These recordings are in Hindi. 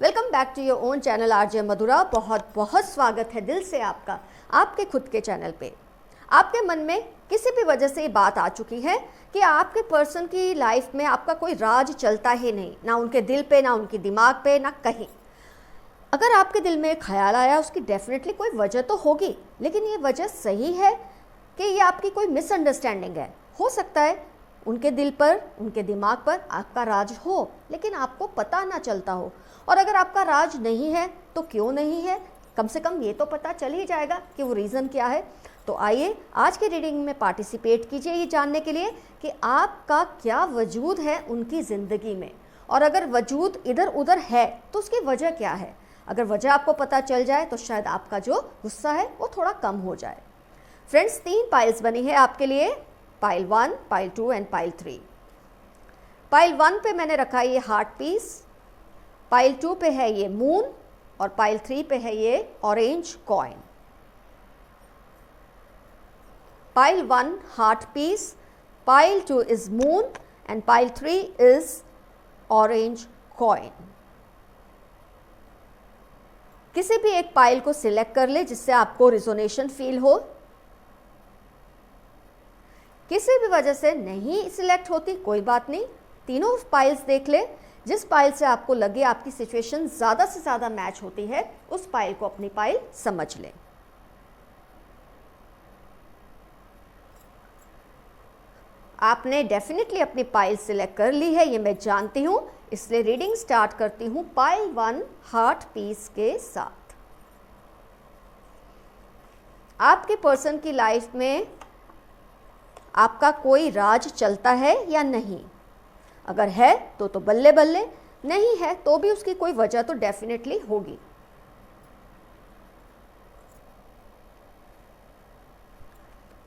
Welcome back to your own channel RJ Madhura. बहुत बहुत स्वागत है दिल से आपका आपके खुद के चैनल पे। आपके मन में किसी भी वजह से ये बात आ चुकी है कि आपके पर्सन की लाइफ में आपका कोई राज चलता ही नहीं, ना उनके दिल पे, ना उनके दिमाग पे, ना कहीं। अगर आपके दिल में ख्याल आया, उसकी डेफिनेटली कोई वजह तो होगी, लेकिन ये वजह सही है कि ये आपकी कोई मिसअंडरस्टैंडिंग है। हो सकता है उनके दिल पर, उनके दिमाग पर आपका राज हो, लेकिन आपको पता ना चलता हो। और अगर आपका राज नहीं है तो क्यों नहीं है, कम से कम ये तो पता चल ही जाएगा कि वो रीज़न क्या है। तो आइए आज के रीडिंग में पार्टिसिपेट कीजिए ये जानने के लिए कि आपका क्या वजूद है उनकी ज़िंदगी में, और अगर वजूद इधर उधर है तो उसकी वजह क्या है। अगर वजह आपको पता चल जाए तो शायद आपका जो गुस्सा है वो थोड़ा कम हो जाए। फ्रेंड्स, 3 पाइल्स बनी है आपके लिए, pile 1, pile 2 and pile 3। Pile 1 पे मैंने रखा ये हार्ट पीस, पाइल 2 पे है ये मून, और पाइल 3 पे है ये orange coin. Pile 1 heart piece, pile 2 is moon and pile 3 is orange coin. किसी भी एक पाइल को सिलेक्ट कर ले जिससे आपको रिजोनेशन फील हो। किसी भी वजह से नहीं सिलेक्ट होती कोई बात नहीं, तीनों पाइल्स देख ले। जिस पाइल से आपको लगे आपकी सिचुएशन ज़्यादा से ज़्यादा मैच होती है, उस पाइल को अपनी पाइल समझ लें। आपने डेफिनेटली अपनी पाइल सिलेक्ट कर ली है, ये मैं जानती हूँ, इसलिए रीडिंग स्टार्ट करती हूँ पाइल 1 हार्ट पीस के साथ। आपके पर्सन की लाइफ में आपका कोई राज चलता है या नहीं। अगर है तो बल्ले बल्ले, नहीं है तो भी उसकी कोई वजह तो डेफिनेटली होगी।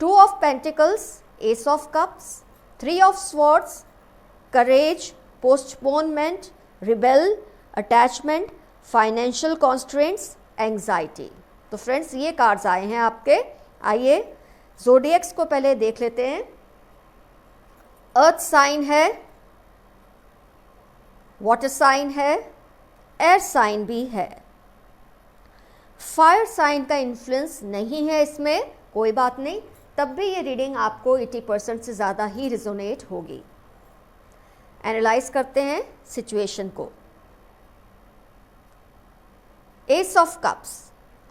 Two of pentacles, S of cups, 3 of swords, courage, postponement, rebel, attachment, financial constraints, anxiety. तो फ्रेंड्स, ये कार्ड्स आए हैं आपके। आइए ज़ोडिएक्स को पहले देख लेते हैं। अर्थ साइन है, वाटर साइन है, एयर साइन भी है। फायर साइन का इन्फ्लुएंस नहीं है इसमें, कोई बात नहीं, तब भी ये रीडिंग आपको 80% से ज़्यादा ही रिजोनेट होगी। एनालाइज करते हैं सिचुएशन को। एस ऑफ कप्स,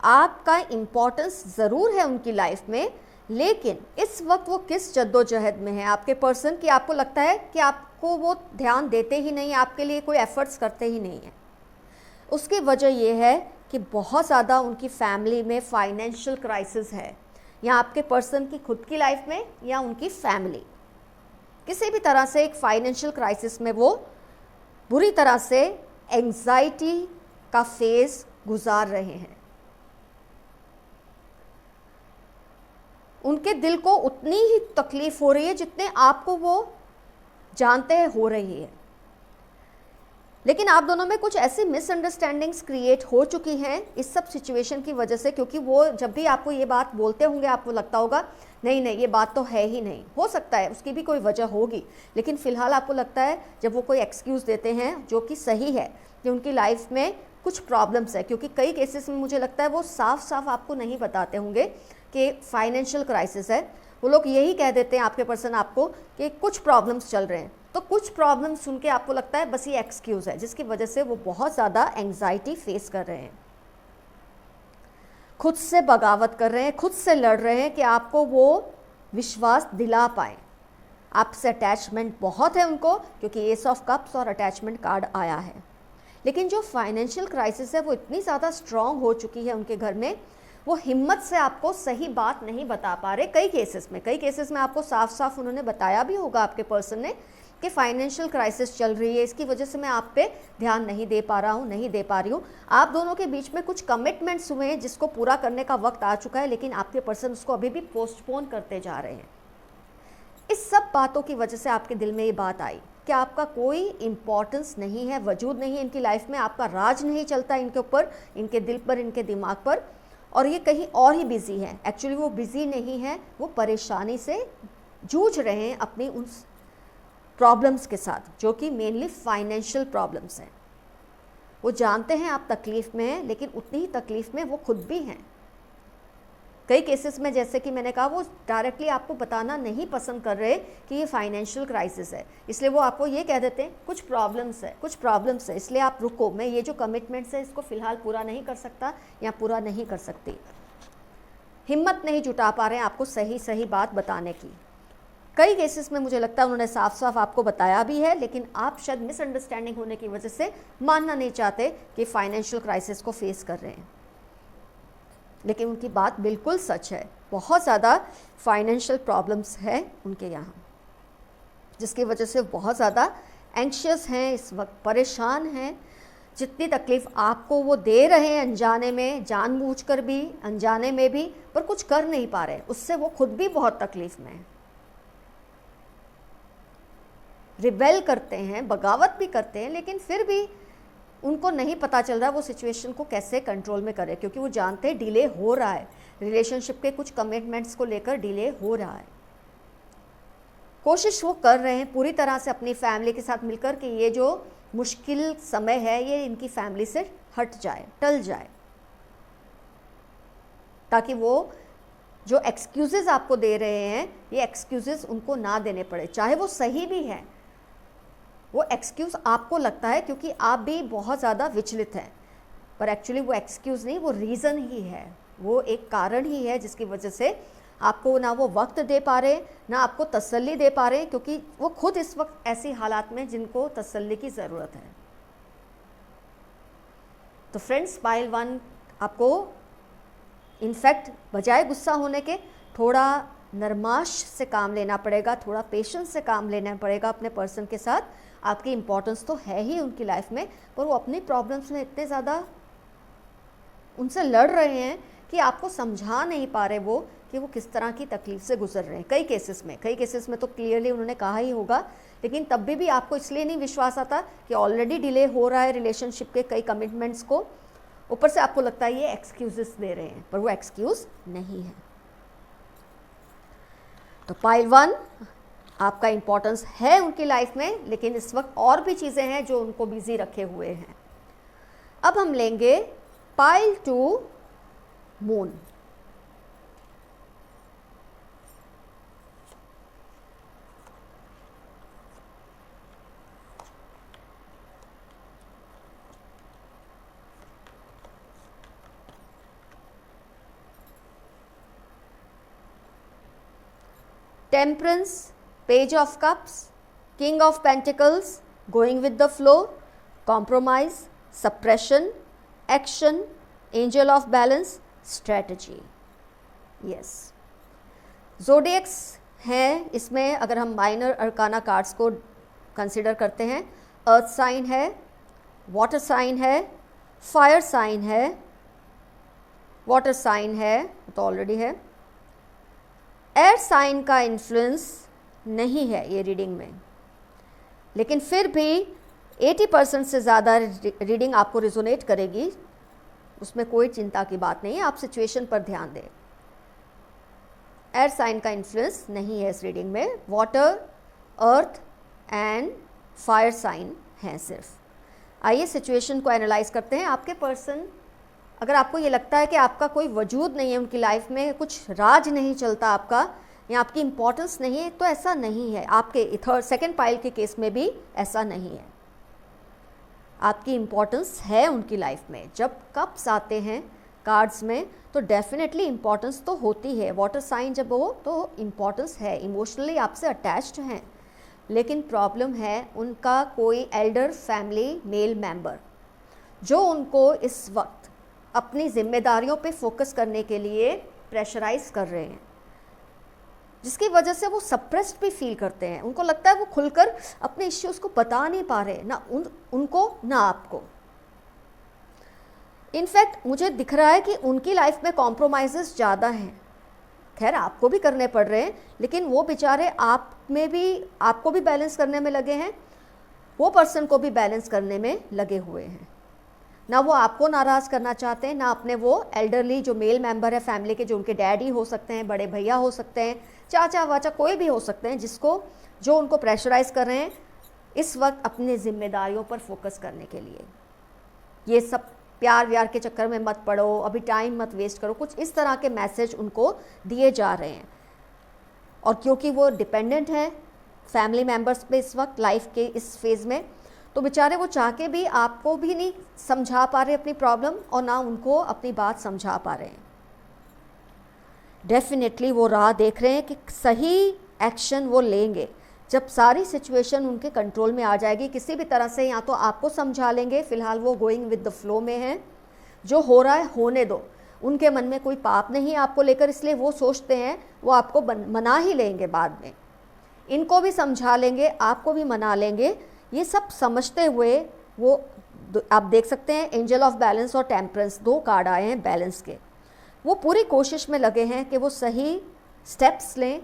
आपका इम्पोर्टेंस ज़रूर है उनकी लाइफ में, लेकिन इस वक्त वो किस जद्दोजहद में है आपके पर्सन की, आपको लगता है कि आपको वो ध्यान देते ही नहीं, आपके लिए कोई एफर्ट्स करते ही नहीं है। उसकी वजह ये है कि बहुत ज़्यादा उनकी फैमिली में फाइनेंशियल क्राइसिस है, या आपके पर्सन की खुद की लाइफ में या उनकी फैमिली, किसी भी तरह से एक फाइनेंशियल क्राइसिस में वो बुरी तरह से एंग्जाइटी का फेज़ गुजार रहे हैं। उनके दिल को उतनी ही तकलीफ़ हो रही है जितने आपको वो जानते हैं हो रही है, लेकिन आप दोनों में कुछ ऐसी मिसअंडरस्टैंडिंग्स क्रिएट हो चुकी हैं इस सब सिचुएशन की वजह से, क्योंकि वो जब भी आपको ये बात बोलते होंगे आपको लगता होगा नहीं नहीं ये बात तो है ही नहीं। हो सकता है उसकी भी कोई वजह होगी, लेकिन फ़िलहाल आपको लगता है जब वो कोई एक्सक्यूज़ देते हैं जो कि सही है कि उनकी लाइफ में कुछ प्रॉब्लम्स है, क्योंकि कई केसेस में मुझे लगता है वो साफ साफ आपको नहीं बताते होंगे कि फाइनेंशियल क्राइसिस है। वो लोग यही कह देते हैं आपके पर्सन आपको कि कुछ प्रॉब्लम्स चल रहे हैं, तो कुछ प्रॉब्लम्स सुन के आपको लगता है बस ये एक्सक्यूज़ है, जिसकी वजह से वो बहुत ज़्यादा एंग्जाइटी फेस कर रहे हैं, खुद से बगावत कर रहे हैं, खुद से लड़ रहे हैं कि आपको वो विश्वास दिला पाएँ। आपसे अटैचमेंट बहुत है उनको, क्योंकि एस ऑफ कप्स और अटैचमेंट कार्ड आया है, लेकिन जो फाइनेंशियल क्राइसिस है वो इतनी ज़्यादा स्ट्रॉन्ग हो चुकी है उनके घर में, वो हिम्मत से आपको सही बात नहीं बता पा रहे। कई केसेस में आपको साफ साफ उन्होंने बताया भी होगा आपके पर्सन ने कि फाइनेंशियल क्राइसिस चल रही है, इसकी वजह से मैं आप पे ध्यान नहीं दे पा रहा हूँ, नहीं दे पा रही हूँ। आप दोनों के बीच में कुछ कमिटमेंट्स हुए हैं जिसको पूरा करने का वक्त आ चुका है, लेकिन आपके पर्सन उसको अभी भी पोस्टपोन करते जा रहे हैं। इस सब बातों की वजह से आपके दिल में ये बात आई कि आपका कोई इम्पोर्टेंस नहीं है, वजूद नहीं है इनकी लाइफ में, आपका राज नहीं चलता इनके ऊपर, इनके दिल पर, इनके दिमाग पर, और ये कहीं और ही बिजी हैं। एक्चुअली वो बिजी नहीं है, वो परेशानी से जूझ रहे हैं अपनी उन प्रॉब्लम्स के साथ, जो कि मेनली फाइनेंशियल प्रॉब्लम्स हैं। वो जानते हैं आप तकलीफ़ में हैं, लेकिन उतनी ही तकलीफ़ में वो खुद भी हैं। कई केसेस में जैसे कि मैंने कहा, वो डायरेक्टली आपको बताना नहीं पसंद कर रहे कि ये फाइनेंशियल क्राइसिस है, इसलिए वो आपको ये कह देते हैं कुछ प्रॉब्लम्स है, इसलिए आप रुको, मैं ये जो कमिटमेंट्स है इसको फ़िलहाल पूरा नहीं कर सकता या पूरा नहीं कर सकती। हिम्मत नहीं जुटा पा रहे हैं आपको सही बात बताने की। कई केसेस में मुझे लगता है उन्होंने साफ साफ आपको बताया भी है, लेकिन आप शायद मिसअंडरस्टैंडिंग होने की वजह से मानना नहीं चाहते कि फाइनेंशियल क्राइसिस को फेस कर रहे हैं, लेकिन उनकी बात बिल्कुल सच है। बहुत ज़्यादा फाइनेंशियल प्रॉब्लम्स है उनके यहाँ, जिसकी वजह से बहुत ज़्यादा एंग्शियस हैं, इस वक्त परेशान हैं। जितनी तकलीफ़ आपको वो दे रहे हैं अनजाने में, जानबूझकर भी, अनजाने में भी, पर कुछ कर नहीं पा रहे, उससे वो खुद भी बहुत तकलीफ़ में हैं। रिबेल करते हैं, बगावत भी करते हैं, लेकिन फिर भी उनको नहीं पता चल रहा वो सिचुएशन को कैसे कंट्रोल में करें, क्योंकि वो जानते हैं डिले हो रहा है, रिलेशनशिप के कुछ कमिटमेंट्स को लेकर डिले हो रहा है। कोशिश वो कर रहे हैं पूरी तरह से अपनी फैमिली के साथ मिलकर कि ये जो मुश्किल समय है ये इनकी फैमिली से हट जाए, टल जाए, ताकि वो जो एक्सक्यूज़ेस आपको दे रहे हैं ये एक्सक्यूज़ेस उनको ना देने पड़े, चाहे वो सही भी है। वो एक्सक्यूज़ आपको लगता है क्योंकि आप भी बहुत ज़्यादा विचलित हैं, पर एक्चुअली वो एक्सक्यूज़ नहीं, वो रीज़न ही है, वो एक कारण ही है जिसकी वजह से आपको ना वो वक्त दे पा रहे, ना आपको तसल्ली दे पा रहे, क्योंकि वो खुद इस वक्त ऐसी हालात में जिनको तसल्ली की ज़रूरत है। तो फ्रेंड्स, पाइल 1 आपको इनफैक्ट बजाय गुस्सा होने के थोड़ा नरमाश से काम लेना पड़ेगा, थोड़ा पेशेंस से काम लेना पड़ेगा अपने पर्सन के साथ। आपकी इम्पोर्टेंस तो है ही उनकी लाइफ में, पर वो अपनी प्रॉब्लम्स में इतने ज़्यादा उनसे लड़ रहे हैं कि आपको समझा नहीं पा रहे वो कि वो किस तरह की तकलीफ़ से गुजर रहे हैं। कई केसेस में तो क्लियरली उन्होंने कहा ही होगा, लेकिन तब भी आपको इसलिए नहीं विश्वास आता कि ऑलरेडी डिले हो रहा है रिलेशनशिप के कई कमिटमेंट्स को, ऊपर से आपको लगता है ये एक्सक्यूज़ेस दे रहे हैं, पर वो एक्सक्यूज़ नहीं है। तो पाइल 1 आपका इम्पोर्टेंस है उनकी लाइफ में, लेकिन इस वक्त और भी चीज़ें हैं जो उनको बिजी रखे हुए हैं। अब हम लेंगे pile 2 moon. Temperance, page of cups, king of pentacles, going with the flow, compromise, suppression, action, angel of balance, strategy. Yes, zodiacs हैं इसमें। अगर हम माइनर अरकाना कार्ड्स को कंसिडर करते हैं, अर्थ साइन है, वाटर साइन है, फायर साइन है, वाटर साइन है तो ऑलरेडी है, एयर साइन का इन्फ्लुएंस नहीं है ये रीडिंग में, लेकिन फिर भी 80% से ज़्यादा रीडिंग आपको रिजोनेट करेगी, उसमें कोई चिंता की बात नहीं है। आप सिचुएशन पर ध्यान दें। एयर साइन का इन्फ्लुएंस नहीं है इस रीडिंग में, water, earth and fire sign हैं सिर्फ। आइए सिचुएशन को एनालाइज करते हैं। आपके पर्सन, अगर आपको ये लगता है कि आपका कोई वजूद नहीं है उनकी लाइफ में, कुछ राज नहीं चलता आपका, या आपकी इम्पोर्टेंस नहीं है, तो ऐसा नहीं है। आपके सेकंड पाइल के केस में भी ऐसा नहीं है। आपकी इम्पोर्टेंस है उनकी लाइफ में। जब कप्स आते हैं कार्ड्स में तो डेफिनेटली इम्पोर्टेंस तो होती है। वाटर साइन जब हो तो इम्पोर्टेंस है, इमोशनली आपसे अटैच्ड हैं, लेकिन प्रॉब्लम है उनका कोई एल्डर फैमिली मेल मेंबर जो उनको इस वक्त अपनी जिम्मेदारियों पे फोकस करने के लिए प्रेशराइज कर रहे हैं, जिसकी वजह से वो सप्रेस्ड भी फील करते हैं। उनको लगता है वो खुलकर अपने इश्यूज़ को बता नहीं पा रहे, ना उनको ना आपको। इनफैक्ट मुझे दिख रहा है कि उनकी लाइफ में कॉम्प्रोमाइज़ेस ज़्यादा हैं। खैर आपको भी करने पड़ रहे हैं, लेकिन वो बेचारे आपको भी बैलेंस करने में लगे हैं, वो पर्सन को भी बैलेंस करने में लगे हुए हैं। ना वो आपको नाराज़ करना चाहते हैं, ना अपने वो एल्डरली जो मेल मेंबर है फैमिली के, जो उनके डैडी हो सकते हैं, बड़े भैया हो सकते हैं, चाचा वाचा कोई भी हो सकते हैं, जो उनको प्रेशराइज़ कर रहे हैं इस वक्त अपनी जिम्मेदारियों पर फोकस करने के लिए। ये सब प्यार व्यार के चक्कर में मत पड़ो, अभी टाइम मत वेस्ट करो, कुछ इस तरह के मैसेज उनको दिए जा रहे हैं। और क्योंकि वो डिपेंडेंट है फैमिली मेम्बर्स पे इस वक्त लाइफ के इस फेज़ में, तो बेचारे वो चाह के भी आपको भी नहीं समझा पा रहे अपनी प्रॉब्लम, और ना उनको अपनी बात समझा पा रहे हैं। डेफिनेटली वो राह देख रहे हैं कि सही एक्शन वो लेंगे जब सारी सिचुएशन उनके कंट्रोल में आ जाएगी किसी भी तरह से। या तो आपको समझा लेंगे, फ़िलहाल वो गोइंग विद द फ्लो में हैं, जो हो रहा है होने दो, उनके मन में कोई पाप नहीं आपको लेकर, इसलिए वो सोचते हैं वो आपको मना ही लेंगे बाद में, इनको भी समझा लेंगे, आपको भी मना लेंगे। ये सब समझते हुए वो, आप देख सकते हैं एंजल ऑफ बैलेंस और टेम्परेंस, 2 कार्ड आए हैं बैलेंस के। वो पूरी कोशिश में लगे हैं कि वो सही स्टेप्स लें,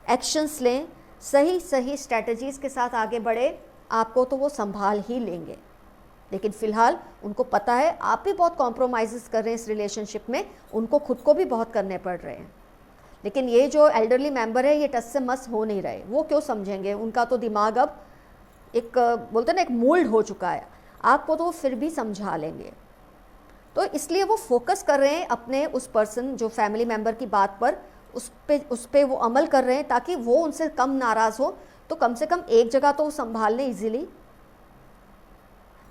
एक्शंस लें, सही स्ट्रैटेजीज़ के साथ आगे बढ़े, आपको तो वो संभाल ही लेंगे। लेकिन फ़िलहाल उनको पता है आप भी बहुत कॉम्प्रोमाइज़ कर रहे हैं इस रिलेशनशिप में, उनको खुद को भी बहुत करने पड़ रहे हैं। लेकिन ये जो एल्डरली मेंबर है ये टस से मस हो नहीं रहे, वो क्यों समझेंगे, उनका तो दिमाग अब एक बोलते हैं ना एक मोल्ड हो चुका है, आपको तो वो फिर भी समझा लेंगे। तो इसलिए वो फोकस कर रहे हैं अपने उस पर्सन जो फैमिली मेंबर की बात पर, उस पे वो अमल कर रहे हैं ताकि वो उनसे कम नाराज़ हो, तो कम से कम एक जगह तो वो संभाल लें ईजिली।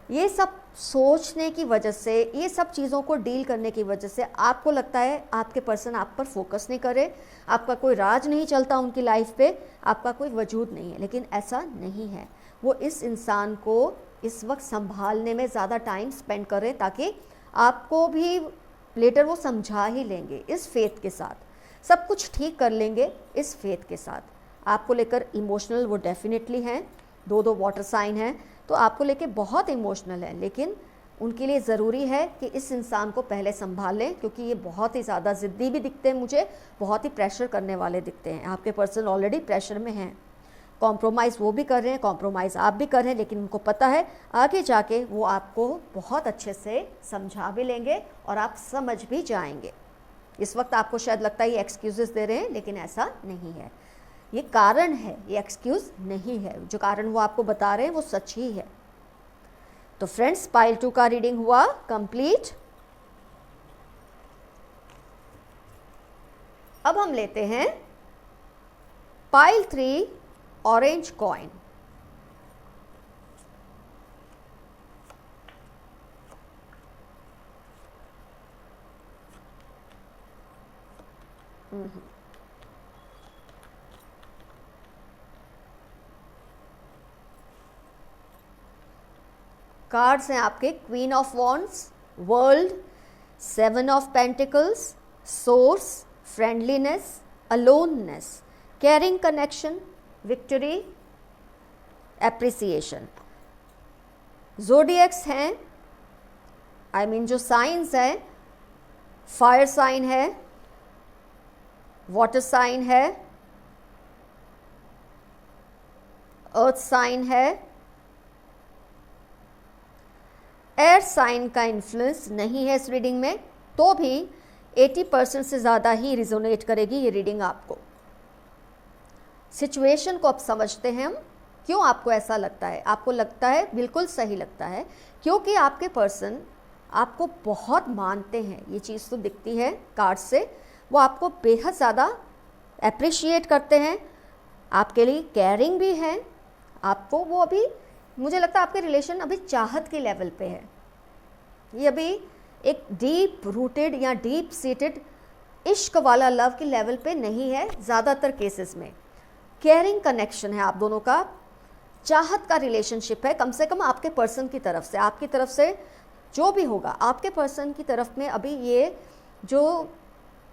ये सब सोचने की वजह से, ये सब चीज़ों को डील करने की वजह से आपको लगता है आपके पर्सन आप पर फोकस नहीं करे, आपका कोई राज नहीं चलता उनकी लाइफ पे, आपका कोई वजूद नहीं है। लेकिन ऐसा नहीं है, वो इस इंसान को इस वक्त संभालने में ज़्यादा टाइम स्पेंड करें ताकि आपको भी लेटर वो समझा ही लेंगे, इस फेथ के साथ सब कुछ ठीक कर लेंगे, इस फेथ के साथ। आपको लेकर इमोशनल वो डेफिनेटली हैं, 2 वाटर साइन हैं, तो आपको लेके बहुत इमोशनल है। लेकिन उनके लिए ज़रूरी है कि इस इंसान को पहले संभाल लें, क्योंकि ये बहुत ही ज़्यादा ज़िद्दी भी दिखते हैं मुझे, बहुत ही प्रेशर करने वाले दिखते हैं। आपके पर्सन ऑलरेडी प्रेशर में हैं, कॉम्प्रोमाइज़ वो भी कर रहे हैं, कॉम्प्रोमाइज़ आप भी कर रहे हैं, लेकिन उनको पता है आगे जाके वो आपको बहुत अच्छे से समझा भी लेंगे और आप समझ भी जाएंगे। इस वक्त आपको शायद लगता है ये एक्सक्यूज़ेस दे रहे हैं, लेकिन ऐसा नहीं है, ये कारण है, ये एक्सक्यूज़ नहीं है। जो कारण वो आपको बता रहे हैं वो सच ही है। तो फ्रेंड्स, पाइल 2 का रीडिंग हुआ कंप्लीट। अब हम लेते हैं पाइल 3 ऑरेंज कॉइन। कार्ड्स हैं आपके queen of wands, world, 7 of pentacles, source, friendliness, aloneness, caring connection, victory, appreciation. Zodiacs हैं, आई मीन जो साइंस हैं, फायर साइन है, वाटर साइन है, अर्थ साइन है, एयर साइन का इन्फ्लुएंस नहीं है इस रीडिंग में, तो भी 80% से ज़्यादा ही रिजोनेट करेगी ये रीडिंग आपको। सिचुएशन को अब समझते हैं हम, क्यों आपको ऐसा लगता है। आपको लगता है, बिल्कुल सही लगता है, क्योंकि आपके पर्सन आपको बहुत मानते हैं, ये चीज़ तो दिखती है कार्ड से। वो आपको बेहद ज़्यादा अप्रिशिएट करते हैं, आपके लिए केयरिंग भी हैं, आपको वो अभी मुझे लगता है आपके रिलेशन अभी चाहत के लेवल पे है। ये अभी एक डीप रूटेड या डीप सीटेड इश्क वाला लव के लेवल पे नहीं है। ज़्यादातर केसेस में केयरिंग कनेक्शन है आप दोनों का, चाहत का रिलेशनशिप है, कम से कम आपके पर्सन की तरफ से, आपकी तरफ से जो भी होगा आपके पर्सन की तरफ में अभी ये जो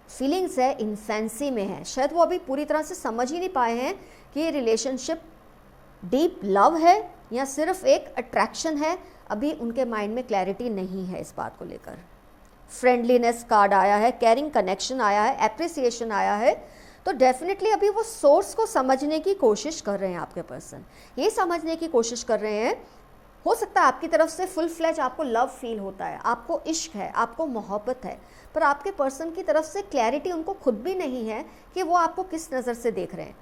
फीलिंग्स है इन्फेंसी में है। शायद वो अभी पूरी तरह से समझ ही नहीं पाए हैं कि ये रिलेशनशिप डीप लव है या सिर्फ एक अट्रैक्शन है। अभी उनके माइंड में क्लैरिटी नहीं है इस बात को लेकर। फ्रेंडलीनेस कार्ड आया है, केयरिंग कनेक्शन आया है, एप्रिसिएशन आया है, तो डेफिनेटली अभी वो सोर्स को समझने की कोशिश कर रहे हैं आपके पर्सन। ये समझने की कोशिश कर रहे हैं, हो सकता है आपकी तरफ से फुल फ्लैज आपको लव फील होता है, आपको इश्क है, आपको मोहब्बत है, पर आपके पर्सन की तरफ से क्लैरिटी उनको खुद भी नहीं है कि वो आपको किस नज़र से देख रहे हैं।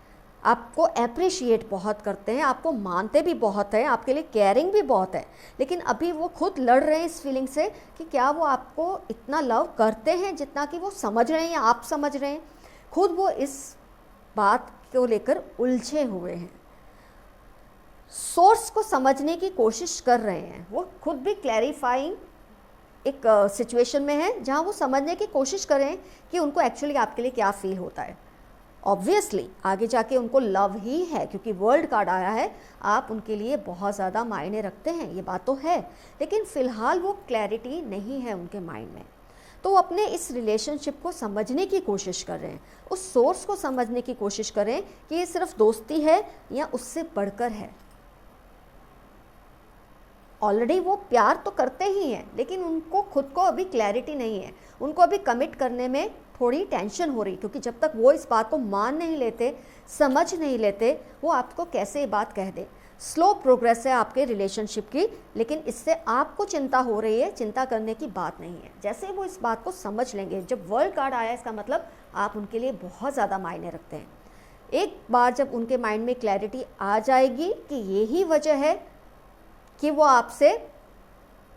आपको अप्रिशिएट बहुत करते हैं, आपको मानते भी बहुत हैं, आपके लिए केयरिंग भी बहुत है, लेकिन अभी वो खुद लड़ रहे हैं इस फीलिंग से कि क्या वो आपको इतना लव करते हैं जितना कि वो समझ रहे हैं या आप समझ रहे हैं। खुद वो इस बात को लेकर उलझे हुए हैं, सोर्स को समझने की कोशिश कर रहे हैं। वो खुद भी क्लैरिफाइंग एक सिचुएशन में है जहाँ वो समझने की कोशिश करें कि उनको एक्चुअली आपके लिए क्या फील होता है। ऑब्वियसली आगे जाके उनको लव ही है, क्योंकि वर्ल्ड कार्ड आया है, आप उनके लिए बहुत ज़्यादा मायने रखते हैं, ये बात तो है, लेकिन फ़िलहाल वो क्लैरिटी नहीं है उनके माइंड में। तो वो अपने इस रिलेशनशिप को समझने की कोशिश कर रहे हैं, उस सोर्स को समझने की कोशिश करें कि ये सिर्फ दोस्ती है या उससे बढ़कर है। ऑलरेडी वो प्यार तो करते ही हैं, लेकिन उनको खुद को अभी क्लैरिटी नहीं है, उनको अभी कमिट करने में थोड़ी टेंशन हो रही, क्योंकि जब तक वो इस बात को मान नहीं लेते, समझ नहीं लेते, वो आपको कैसे ये बात कह दे। स्लो प्रोग्रेस है आपके रिलेशनशिप की, लेकिन इससे आपको चिंता हो रही है, चिंता करने की बात नहीं है। जैसे वो इस बात को समझ लेंगे, जब वर्ल्ड कार्ड आया इसका मतलब आप उनके लिए बहुत ज़्यादा मायने रखते हैं। एक बार जब उनके माइंड में क्लैरिटी आ जाएगी कि यही वजह है कि वो आपसे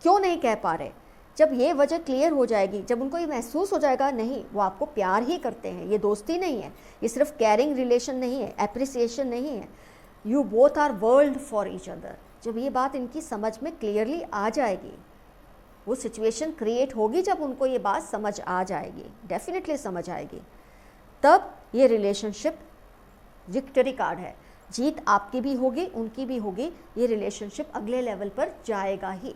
क्यों नहीं कह पा रहे, जब ये वजह क्लियर हो जाएगी, जब उनको ये महसूस हो जाएगा नहीं वो आपको प्यार ही करते हैं, ये दोस्ती नहीं है, ये सिर्फ केयरिंग रिलेशन नहीं है, एप्रिसिएशन नहीं है, you both are world for each other, जब ये बात इनकी समझ में क्लियरली आ जाएगी, वो सिचुएशन क्रिएट होगी जब उनको ये बात समझ आ जाएगी, डेफिनेटली समझ आएगी, तब ये रिलेशनशिप विक्ट्री कार्ड है। जीत आपकी भी होगी, उनकी भी होगी, ये रिलेशनशिप अगले लेवल पर जाएगा ही।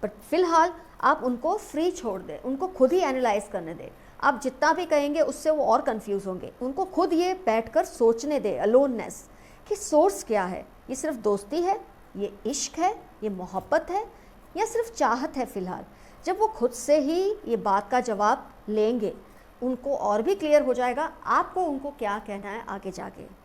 बट फिलहाल आप उनको फ्री छोड़ दें, उनको खुद ही एनालाइज करने दें। आप जितना भी कहेंगे उससे वो और कंफ्यूज होंगे, उनको खुद ये बैठकर सोचने दें, अलोननेस, कि सोर्स क्या है, ये सिर्फ दोस्ती है, ये इश्क है, ये मोहब्बत है, या सिर्फ चाहत है। फ़िलहाल जब वो खुद से ही ये बात का जवाब लेंगे, उनको और भी क्लियर हो जाएगा आपको उनको क्या कहना है आगे जाके।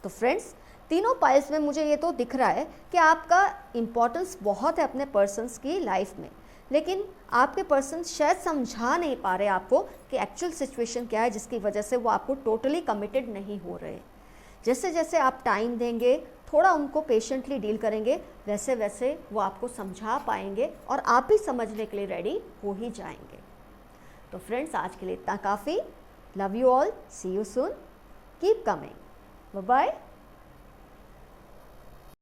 तो फ्रेंड्स, तीनों पाइल्स में मुझे ये तो दिख रहा है कि आपका इम्पोर्टेंस बहुत है अपने पर्सन्स की लाइफ में, लेकिन आपके पर्सन शायद समझा नहीं पा रहे आपको कि एक्चुअल सिचुएशन क्या है, जिसकी वजह से वो आपको टोटली कमिटेड नहीं हो रहे। जैसे जैसे आप टाइम देंगे, थोड़ा उनको पेशेंटली डील करेंगे, वैसे वैसे वो आपको समझा पाएंगे और आप भी समझने के लिए रेडी हो ही जाएंगे। तो फ्रेंड्स, आज के लिए इतना काफ़ी। Love you all, see you soon, keep coming, bye bye.